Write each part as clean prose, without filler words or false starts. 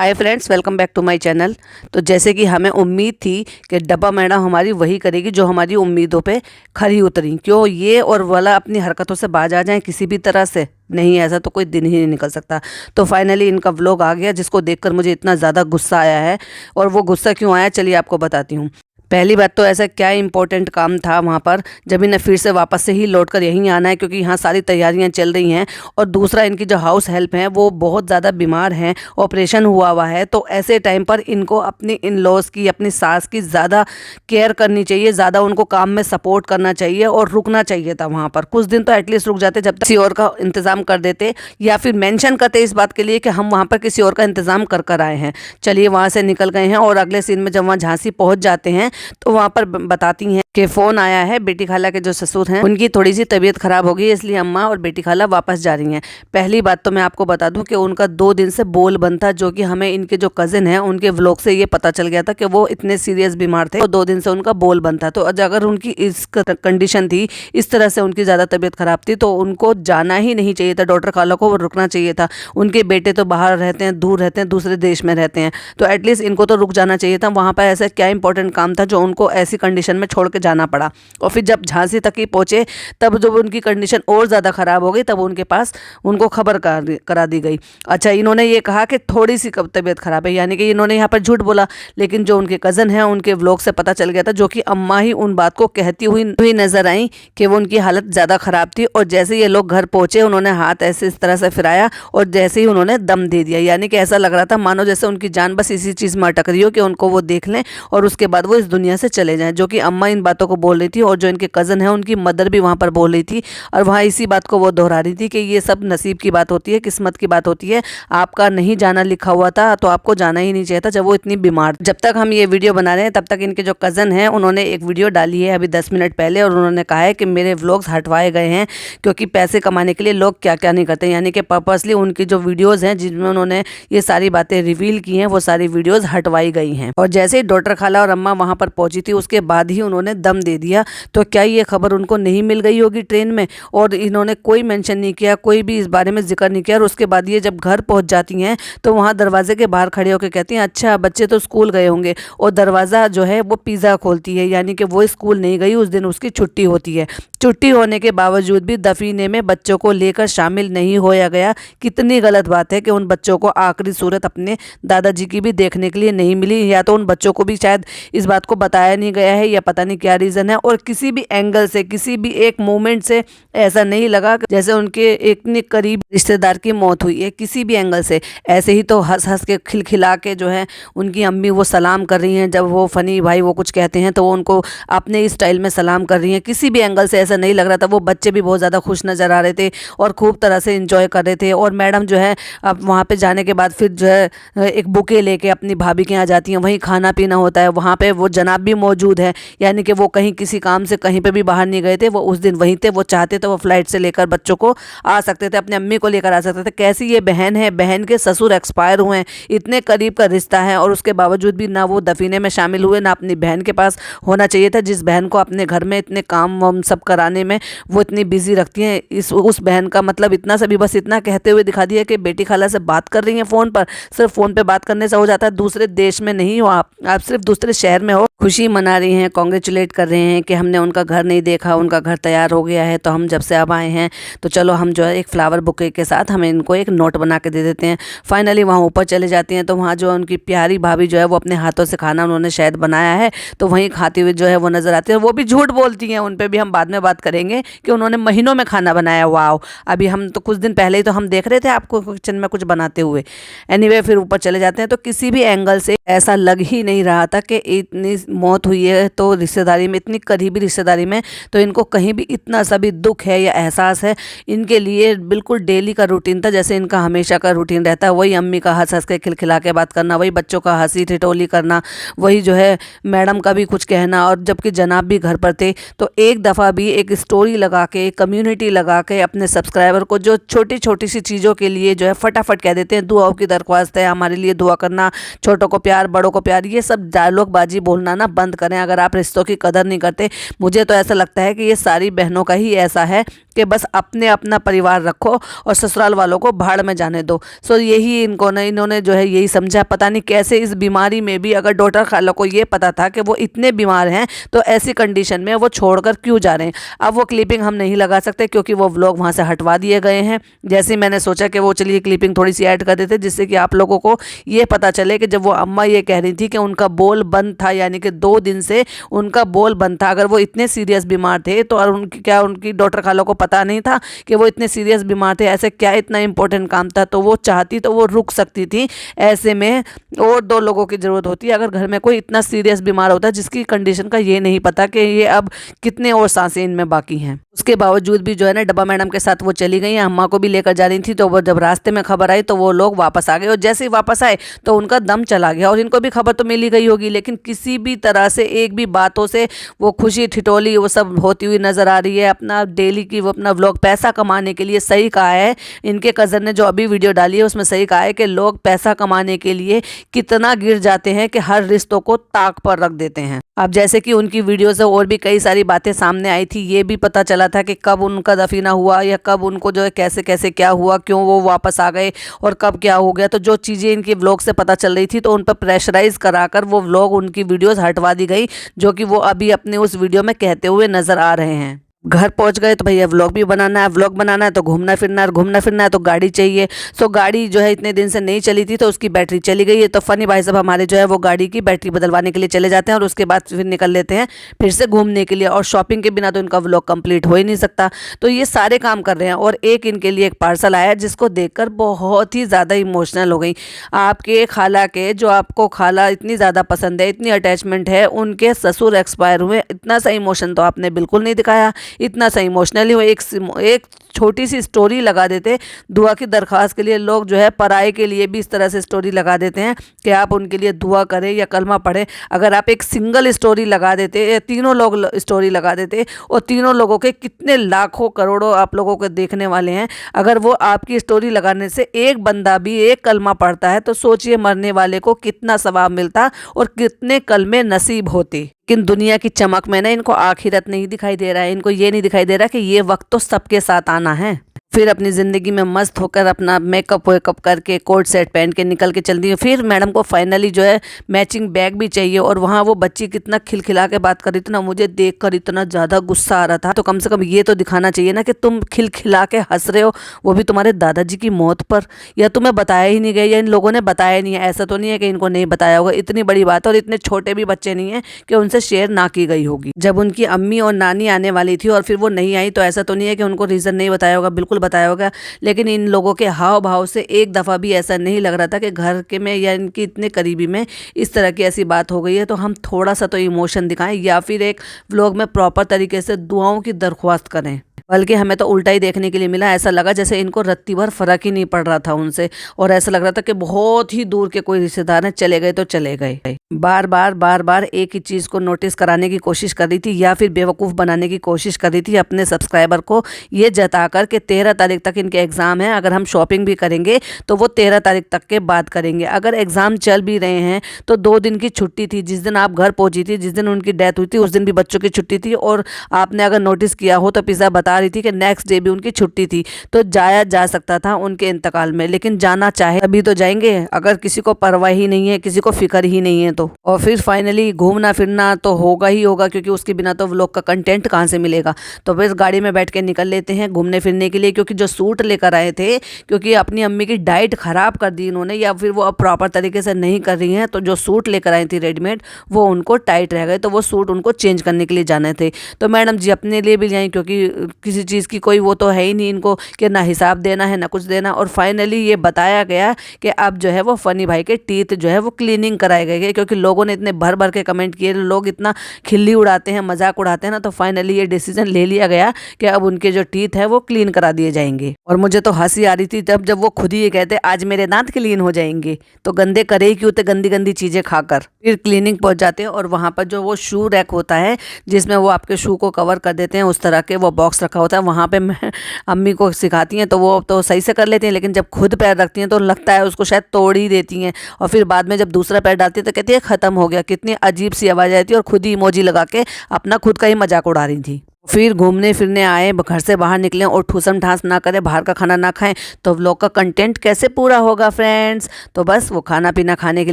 Hi friends, welcome back to my channel. तो जैसे कि हमें उम्मीद थी कि डब्बा मैडम हमारी वही करेगी जो हमारी उम्मीदों पे खरी उतरी। क्यों ये और वाला अपनी हरकतों से बाज आ जाएं किसी भी तरह से? नहीं, ऐसा तो कोई दिन ही नहीं निकल सकता। तो फाइनली इनका व्लॉग आ गया जिसको देखकर मुझे इतना ज़्यादा गुस्सा आया है। और वो गुस्सा क्यों आया चलिए आपको बताती हूँ। पहली बात तो ऐसा क्या इम्पोर्टेंट काम था वहाँ पर जब इन्हें फिर से वापस से ही लौटकर यहीं आना है, क्योंकि यहाँ सारी तैयारियाँ चल रही हैं। और दूसरा, इनकी जो हाउस हेल्प हैं वो बहुत ज़्यादा बीमार हैं, ऑपरेशन हुआ है। तो ऐसे टाइम पर इनको अपनी इन लॉज की, अपनी सास की ज़्यादा केयर करनी चाहिए, ज़्यादा उनको काम में सपोर्ट करना चाहिए और रुकना चाहिए था वहाँ पर। कुछ दिन तो एटलीस्ट रुक जाते, जब तक किसी और का इंतज़ाम कर देते या फिर मेंशन करते इस बात के लिए कि हम वहाँ पर किसी और का इंतज़ाम कर कर आए हैं। चलिए वहाँ से निकल गए हैं और अगले सीन में जब वहाँ झांसी पहुँच जाते हैं तो वहाँ पर बताती हैं कि फ़ोन आया है, बेटी खाला के जो ससुर हैं उनकी थोड़ी सी तबीयत खराब हो गई, इसलिए अम्मा और बेटी खाला वापस जा रही हैं। पहली बात तो मैं आपको बता दूं कि उनका 2 दिन से बोल बंद था, जो कि हमें इनके जो कज़न हैं उनके व्लॉग से ये पता चल गया था कि वो इतने सीरियस बीमार थे। तो 2 दिन से उनका बोल बंद था। तो अगर उनकी इस कंडीशन थी, इस तरह से उनकी ज़्यादा तबीयत खराब थी, तो उनको जाना ही नहीं चाहिए था। डॉक्टर खाला को रुकना चाहिए था। उनके बेटे तो बाहर रहते हैं, दूर रहते हैं, दूसरे देश में रहते हैं, तो एटलीस्ट इनको तो रुक जाना चाहिए था। वहाँ पर ऐसा क्या इंपॉर्टेंट काम था जो उनको ऐसी कंडीशन में छोड़ के जाना पड़ा? और फिर जब झांसी तक ही पहुंचे तब जब उनकी कंडीशन और ज़्यादा ख़राब हो गई, तब उनके पास उनको खबर करा दी गई। अच्छा, इन्होंने ये कहा कि थोड़ी सी तबीयत ख़राब है, यानी कि इन्होंने यहाँ पर झूठ बोला। लेकिन जो उनके कज़न हैं उनके व्लॉग से पता चल गया था, जो कि अम्मा ही उन बात को कहती हुई नजर आई कि वो उनकी हालत ज़्यादा ख़राब थी। और जैसे ये लोग घर पहुँचे उन्होंने हाथ ऐसे इस तरह से फिराया और जैसे ही उन्होंने दम दे दिया, यानी कि ऐसा लग रहा था मानो जैसे उनकी जान बस इसी चीज़ में अटक रही हो कि उनको वो देख लें और उसके बाद वो इस दुनिया से चले जाएं। जो कि अम्मा इन बातों को बोल रही थी और जो इनके कज़न है उनकी मदर भी वहाँ पर बोल रही थी। और वहाँ इसी बात को वो दोहरा रही थी कि ये सब नसीब की बात होती है, किस्मत की बात होती है। आपका नहीं जाना लिखा हुआ था तो आपको जाना ही नहीं चाहिए था जब वो इतनी बीमार। जब तक हम ये वीडियो बना रहे हैं तब तक इनके जो कज़न हैं उन्होंने एक वीडियो डाली है अभी 10 मिनट पहले, और उन्होंने कहा है कि मेरे व्लॉग्स हटवाए गए हैं क्योंकि पैसे कमाने के लिए लोग क्या क्या नहीं करते। यानी कि पर्पसली उनकी जो वीडियोज़ हैं जिनमें उन्होंने ये सारी बातें रिवील की हैं वो सारी वीडियोज़ हटवाई गई हैं। और जैसे ही डॉक्टर खाला और अम्मा वहाँ पर पहुँची थी उसके बाद ही उन्होंने दम दे दिया। तो क्या ये खबर उनको नहीं मिल गई होगी ट्रेन में? और इन्होंने कोई मेंशन नहीं किया, कोई भी इस बारे में जिक्र नहीं किया। और उसके बाद ये जब घर पहुंच जाती हैं तो वहाँ दरवाजे के बाहर खड़े होकर कहती हैं अच्छा बच्चे तो स्कूल गए होंगे। और दरवाज़ा जो है वो पिज़्ज़ा खोलती है, यानी कि वो स्कूल नहीं गई, उस दिन उसकी छुट्टी होती है। छुट्टी होने के बावजूद भी दफीने में बच्चों को लेकर शामिल नहीं होया गया। कितनी गलत बात है कि उन बच्चों को आखिरी सूरत अपने दादाजी की भी देखने के लिए नहीं मिली, या तो उन बच्चों को भी शायद इस बात को बताया नहीं गया है या पता नहीं क्या रीज़न है। और किसी भी एंगल से, किसी भी एक मोमेंट से ऐसा नहीं लगा जैसे उनके इतने करीब रिश्तेदार की मौत हुई है, किसी भी एंगल से। ऐसे ही तो हंस हंस के खिलखिला के जो है उनकी अम्मी वो सलाम कर रही हैं, जब वो फनी भाई वो कुछ कहते हैं तो वो उनको अपने इस स्टाइल में सलाम कर रही हैं। किसी भी एंगल से ऐसा नहीं लग रहा था। वो बच्चे भी बहुत ज़्यादा खुश नज़र आ रहे थे और खूब तरह से इंजॉय कर रहे थे। और मैडम जो है अब वहाँ पे जाने के बाद फिर जो है एक बुके लेके अपनी भाभी के यहाँ जाती हैं, वहीं खाना पीना होता है। वहाँ पे वो जनाब भी मौजूद है, यानी कि वो कहीं किसी काम से कहीं पे भी बाहर नहीं गए थे, वो उस दिन वहीं थे। वो चाहते तो वो फ्लाइट से लेकर बच्चों को आ सकते थे, अपनी अम्मी को लेकर आ सकते थे। कैसी ये बहन है, बहन के ससुर एक्सपायर हुए हैं, इतने करीब का रिश्ता है, और उसके बावजूद भी ना वो दफीने में शामिल हुए, ना अपनी बहन के पास होना चाहिए था। जिस बहन को अपने घर में इतने काम वाम सब कराने में वो इतनी बिजी रखती हैं, उस बहन का मतलब इतना सा भी बस इतना कहते हुए दिखा दिया कि बेटी खाला से बात कर रही हैं फ़ोन पर। सिर्फ फ़ोन पे बात करने से हो जाता है? दूसरे देश में नहीं हो आप सिर्फ दूसरे शहर में हो। खुशी मना रही हैं, कॉन्ग्रेचुलेट कर रहे हैं कि हमने उनका घर नहीं देखा, उनका घर तैयार हो गया है, तो हम जब से अब आए हैं तो चलो हम जो है एक फ्लावर बुके के साथ हम इनको एक नोट बना के दे देते हैं। फाइनली वहाँ ऊपर चले जाती हैं तो वहाँ जो उनकी प्यारी भाभी जो है वो अपने हाथों से खाना उन्होंने शायद बनाया है, तो वहीं खाती हुई जो है वो नज़र आती है। वो भी झूठ बोलती हैं, उन पर भी हम बाद में बात करेंगे कि उन्होंने महीनों में खाना बनाया। वाओ, अभी हम तो कुछ दिन पहले ही तो हम देख रहे थे आपको किचन में कुछ बनाते हुए। एनीवे फिर ऊपर चले जाते हैं तो किसी भी एंगल से ऐसा लग ही नहीं रहा था कि इतनी मौत हुई है तो रिश्तेदारी में, इतनी करीबी रिश्तेदारी में, तो इनको कहीं भी इतना सा भी दुख है या एहसास है। इनके लिए बिल्कुल डेली का रूटीन था, जैसे इनका हमेशा का रूटीन रहता है। वही अम्मी का हंस हंस के खिलखिला के बात करना, वही बच्चों का हंसी ठिठोली करना, वही जो है मैडम का भी कुछ कहना। और जबकि जनाब भी घर पर थे तो एक दफ़ा भी एक स्टोरी लगा के, कम्युनिटी लगा के अपने सब्सक्राइबर को जो छोटी छोटी सी चीज़ों के लिए जो है फटाफट कह देते हैं दुआओं की दरख्वास्त है, हमारे लिए दुआ करना, छोटों को प्यार बड़ों को प्यार, ये सब डायलॉग बाजी बोलना ना बंद करें। अगर आप रिश्तों की कदर नहीं करते। मुझे तो ऐसा लगता है कि ये सारी बहनों का ही ऐसा है कि बस अपने अपना परिवार रखो और ससुराल वालों को भाड़ में जाने दो। सो यही इन्होंने जो है यही समझा। पता नहीं कैसे इस बीमारी में भी अगर डॉक्टर खाला को ये पता था कि वो इतने बीमार हैं तो ऐसी कंडीशन में वो छोड़कर क्यों जा रहे हैं। अब वो क्लिपिंग हम नहीं लगा सकते क्योंकि वो व्लॉग वहाँ से हटवा दिए गए हैं। जैसे ही मैंने सोचा कि वो चलिए क्लिपिंग थोड़ी सी ऐड कर देते जिससे कि आप लोगों को ये पता चले कि जब वो अम्मा ये कह रही थी कि उनका बोल बंद था, यानी कि 2 दिन से उनका बोल बंद था। अगर वो इतने सीरियस बीमार थे तो और उनकी डॉक्टर खाला को पता नहीं था कि वो इतने सीरियस बीमार थे, ऐसे क्या इतना इंपॉर्टेंट काम था तो वो चाहती तो वो रुक सकती थी। ऐसे में और 2 लोगों की ज़रूरत होती है अगर घर में कोई इतना सीरियस बीमार होता है जिसकी कंडीशन का ये नहीं पता कि ये अब कितने और सांसें इनमें बाकी हैं। उसके बावजूद भी जो है ना डब्बा मैडम के साथ वो चली गई, अम्मा को भी लेकर जा रही थी। तो वो जब रास्ते में खबर आई तो वो लोग वापस आ गए और जैसे ही वापस आए तो उनका दम चला गया। और इनको भी खबर तो मिल ही गई होगी लेकिन किसी भी तरह से एक भी बातों से वो खुशी ठिठोली वो सब होती हुई नजर आ रही है। अपना डेली की वो अपना व्लॉग पैसा कमाने के लिए, सही कहा है इनके कज़न ने जो अभी वीडियो डाली है उसमें सही कहा है कि लोग पैसा कमाने के लिए कितना गिर जाते हैं कि हर रिश्तों को ताक पर रख देते हैं। अब जैसे कि उनकी वीडियो से और भी कई सारी बातें सामने आई थी, ये भी पता चला था कि कब उनका दफीना हुआ या कब उनको जो है कैसे कैसे क्या हुआ, क्यों वो वापस आ गए और कब क्या हो गया। तो जो चीज़ें इनकी व्लॉग से पता चल रही थी तो उन पर प्रेशराइज कराकर वो व्लॉग उनकी वीडियोस हटवा दी गई, जो कि वो अभी अपने उस वीडियो में कहते हुए नजर आ रहे हैं। घर पहुंच गए तो भैया व्लॉग भी बनाना है, व्लॉग बनाना है तो घूमना फिरना है, घूमना फिरना है तो गाड़ी चाहिए। सो गाड़ी जो है इतने दिन से नहीं चली थी तो उसकी बैटरी चली गई है। तो फनी भाई साहब हमारे जो है वो गाड़ी की बैटरी बदलवाने के लिए चले जाते हैं और उसके बाद फिर निकल लेते हैं फिर से घूमने के लिए। और शॉपिंग के बिना तो इनका व्लॉग कंप्लीट हो ही नहीं सकता। तो ये सारे काम कर रहे हैं और एक इनके लिए एक पार्सल आया जिसको देखकर बहुत ही ज़्यादा इमोशनल हो गई। आपके खाला के जो आपको खाला इतनी ज़्यादा पसंद है, इतनी अटैचमेंट है, उनके ससुर एक्सपायर हुए, इतना सा इमोशन तो आपने बिल्कुल नहीं दिखाया। इतना सा इमोशनली हो एक छोटी सी स्टोरी लगा देते दुआ की दरख्वास्त के लिए। लोग जो है पराये के लिए भी इस तरह से स्टोरी लगा देते हैं कि आप उनके लिए दुआ करें या कलमा पढ़ें। अगर आप एक सिंगल स्टोरी लगा देते या तीनों लोग स्टोरी लगा देते और तीनों लोगों के कितने लाखों करोड़ों आप लोगों के देखने वाले हैं, अगर वो आपकी स्टोरी लगाने से एक बंदा भी एक कलमा पढ़ता है तो सोचिए मरने वाले को कितना सवाब मिलता और कितने कलमे नसीब होते। लेकिन दुनिया की चमक में ना इनको आखिरत नहीं दिखाई दे रहा है। इनको ये नहीं दिखाई दे रहा कि ये वक्त तो सबके साथ आना है। फिर अपनी ज़िंदगी में मस्त होकर अपना मेकअप वेकअप करके कोट सेट पहन के निकल के चल दी। फिर मैडम को फाइनली जो है मैचिंग बैग भी चाहिए और वहाँ वो बच्ची कितना खिलखिला के बात कर रही थी ना, मुझे देखकर इतना ज़्यादा गुस्सा आ रहा था। तो कम से कम ये तो दिखाना चाहिए ना कि तुम खिलखिला के हंस रहे हो, वो भी तुम्हारे दादाजी की मौत पर। या तुम्हें बताया ही नहीं गया या इन लोगों ने बताया नहीं है। ऐसा तो नहीं है कि इनको नहीं बताया होगा, इतनी बड़ी बात है और इतने छोटे भी बच्चे नहीं है कि उनसे शेयर ना की गई होगी। जब उनकी अम्मी और नानी आने वाली थी और फिर वो नहीं आई तो ऐसा तो नहीं है कि उनको रीज़न नहीं बताया होगा, बिल्कुल बताया होगा। लेकिन इन लोगों के हाव भाव से एक दफ़ा भी ऐसा नहीं लग रहा था कि घर के में या इनकी इतने करीबी में इस तरह की ऐसी बात हो गई है। तो हम थोड़ा सा तो इमोशन दिखाएं या फिर एक व्लॉग में प्रॉपर तरीके से दुआओं की दरख्वास्त करें। बल्कि हमें तो उल्टा ही देखने के लिए मिला। ऐसा लगा जैसे इनको रत्ती भर फर्क ही नहीं पड़ रहा था उनसे और ऐसा लग रहा था कि बहुत ही दूर के कोई रिश्तेदार हैं, चले गए तो चले गए। बार बार एक ही चीज़ को नोटिस कराने की कोशिश कर रही थी या फिर बेवकूफ़ बनाने की कोशिश कर रही थी अपने सब्सक्राइबर को, ये जताकर कि 13 तारीख तक इनके एग्ज़ाम है, अगर हम शॉपिंग भी करेंगे तो वो 13 तारीख तक के बाद करेंगे। अगर एग्ज़ाम चल भी रहे हैं तो 2 दिन की छुट्टी थी। जिस दिन आप घर पहुँची थी, जिस दिन उनकी डेथ हुई थी, उस दिन भी बच्चों की छुट्टी थी। और आपने अगर नोटिस किया हो तो पिज़्ज़ा बता रही थी कि नेक्स्ट डे भी उनकी छुट्टी थी, तो जाया जा सकता था उनके इंतकाल में। लेकिन जाना चाहे अभी तो जाएंगे, अगर किसी को परवाह ही नहीं है, किसी को फिक्र ही नहीं है तो। और फिर फाइनली घूमना फिरना तो होगा ही होगा क्योंकि उसके बिना तो व्लॉग का कंटेंट कहाँ से मिलेगा। तो बस गाड़ी में बैठ के निकल लेते हैं घूमने फिरने के लिए। क्योंकि जो सूट लेकर आए थे, क्योंकि अपनी अम्मी की डाइट ख़राब कर दी इन्होंने या फिर वो अब प्रॉपर तरीके से नहीं कर रही हैं, तो जो सूट लेकर आई थी रेडीमेड वो उनको टाइट रह गए, तो वो सूट उनको चेंज करने के लिए जाने थे। तो मैडम जी अपने लिए भी जाएँ क्योंकि किसी चीज़ की कोई वो तो है ही नहीं इनको कि ना हिसाब देना है ना कुछ देना। और फाइनली ये बताया गया कि अब जो है वो फनी भाई के टीथ जो है वो क्लीनिंग कराए गए, क्योंकि लोगों ने इतने भर भर के कमेंट किए, लोग इतना खिल्ली उड़ाते हैं, मजाक उड़ाते हैं ना। तो फाइनली ये डिसीजन ले लिया गया कि अब उनके जो टीथ है वो क्लीन करा दिए जाएंगे। और मुझे तो हंसी आ रही थी जब वो खुद ही ये कहते आज मेरे दांत क्लीन हो जाएंगे, तो गंदे करे ही क्यों थे गंदी गंदी चीज़ें खाकर। फिर क्लीनिंग पहुंच जाते हैं और वहाँ पर जो वो शू रैक होता है जिसमें वो आपके शू को कवर कर देते हैं, उस तरह के वो बॉक्स रखा रखा होता है वहाँ पे मैं अम्मी को सिखाती हैं तो वो तो सही से कर लेती हैं, लेकिन जब खुद पैर रखती हैं तो लगता है उसको शायद तोड़ ही देती हैं। और फिर बाद में जब दूसरा पैर डालती हैं तो कहती है ख़त्म हो गया। कितनी अजीब सी आवाज़ आई थी और खुद ही इमोजी लगा के अपना खुद का ही मजाक उड़ा रही थी। फिर घूमने फिरने आए, घर से बाहर निकले और ठूसम ठास ना करें, बाहर का खाना ना खाएं तो व्लॉग का कंटेंट कैसे पूरा होगा फ्रेंड्स। तो बस वो खाना पीना खाने के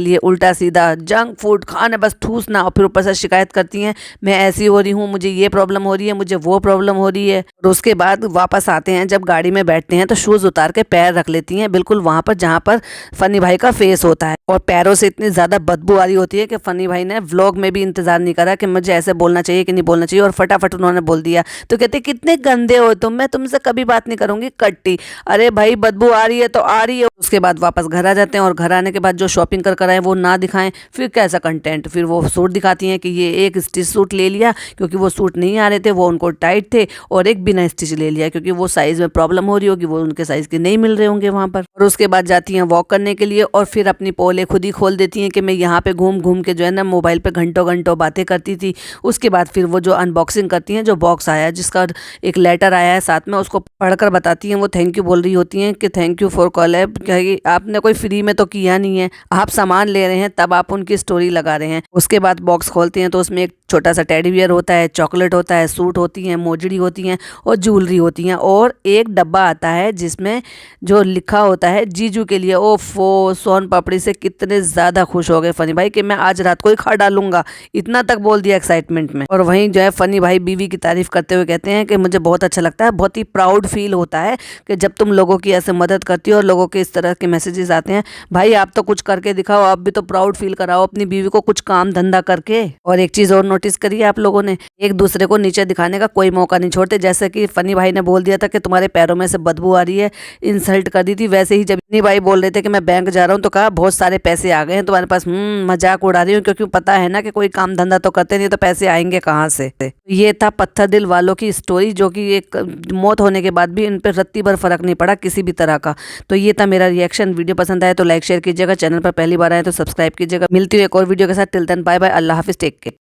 लिए उल्टा सीधा जंक फूड खाने, बस ठूसना, और फिर ऊपर से शिकायत करती हैं मैं ऐसी हो रही हूँ, मुझे ये प्रॉब्लम हो रही है, मुझे वो प्रॉब्लम हो रही है। और उसके बाद वापस आते हैं, जब गाड़ी में बैठते हैं तो शूज़ उतार के पैर रख लेती हैं बिल्कुल वहाँ पर जहाँ पर फ़नी भाई का फेस होता है। और पैरों से इतनी ज़्यादा बदबू आ रही होती है कि फ़नी भाई ने व्लॉग में भी इंतज़ार नहीं करा कि मुझे ऐसे बोलना चाहिए कि नहीं बोलना चाहिए, और फटाफट उन्होंने बोल दिया। तो कहते कितने गंदे हो तुम, मैं तुमसे कभी बात नहीं करूंगी कट्टी। अरे भाई बदबू आ रही है तो आ रही है। उसके बाद वापस घर आ जाते हैं और घर आने के बाद जो शॉपिंग कर आए वो ना दिखाएं, फिर कैसा कंटेंट। फिर वो सूट दिखाती हैं कि ये एक स्टिच सूट ले लिया क्योंकि वो सूट नहीं आ रहे थे, वो उनको टाइट थे, और एक बिना स्टिच ले लिया क्योंकि वो साइज़ में प्रॉब्लम हो रही होगी, वो उनके साइज़ के नहीं मिल रहे होंगे वहाँ पर। और उसके बाद जाती हैं वॉक करने के लिए और फिर अपनी पोले खुद ही खोल देती हैं कि मैं यहाँ पे घूम घूम के जो है ना मोबाइल पे घंटों घंटों बातें करती थी। उसके बाद फिर वो जो अनबॉक्सिंग करती हैं, जो बॉक्स आया जिसका एक लेटर आया है साथ में, उसको पढ़कर बताती हैं। वो थैंक यू बोल रही होती हैं कि थैंक यू फॉर कॉलैब, कि आपने कोई फ्री में तो किया नहीं है, आप सामान ले रहे हैं तब आप उनकी स्टोरी लगा रहे हैं। उसके बाद बॉक्स खोलती हैं तो उसमें एक छोटा सा टेडी बियर होता है, चॉकलेट होता है, सूट होती हैं, मोजड़ी होती हैं और ज्वेलरी होती हैं, और एक डब्बा आता है जिसमें जो लिखा होता है जीजू के लिए। ओफो, सोन पापड़ी से कितने ज़्यादा खुश हो गए फ़नी भाई कि मैं आज रात को ही खा डालूंगा, इतना तक बोल दिया एक्साइटमेंट में। और वहीं जो है फ़नी भाई बीवी की तारीफ करते हुए कहते हैं कि मुझे बहुत अच्छा लगता है, बहुत ही प्राउड फील होता है कि जब तुम लोगों की ऐसे मदद करती हो और लोगों के इस तरह के मैसेजेस आते हैं। भाई आप तो कुछ करके दिखाओ, आप भी तो प्राउड फील कराओ अपनी बीवी को कुछ काम धंधा करके। और एक चीज़ और नोटिस करिए आप लोगों ने, एक दूसरे को नीचे दिखाने का कोई मौका नहीं छोड़ते। जैसे कि फ़नी भाई ने बोल दिया था कि तुम्हारे पैरों में से बदबू आ रही है, इंसल्ट कर दी थी, वैसे ही जब फ़नी भाई बोल रहे थे कि मैं बैंक जा रहा हूँ तो कहा बहुत सारे पैसे आ गए हैं तुम्हारे पास, मजाक उड़ा रही हूँ, क्योंकि पता है ना कि कोई काम धंधा तो करते नहीं तो पैसे आएंगे कहाँ से। ये था पत्थर दिल वालों की स्टोरी, जो कि एक मौत होने के बाद भी इन पर रत्ती भर फर्क नहीं पड़ा किसी भी तरह का। तो ये था मेरा रिएक्शन। वीडियो पसंद आए तो लाइक शेयर कीजिएगा, चैनल पर पहली बार आए तो सब्सक्राइब कीजिएगा। मिलती हूँ एक और वीडियो के साथ। टिल देन बाय बाय, अल्लाह हाफिज़, टेक केयर।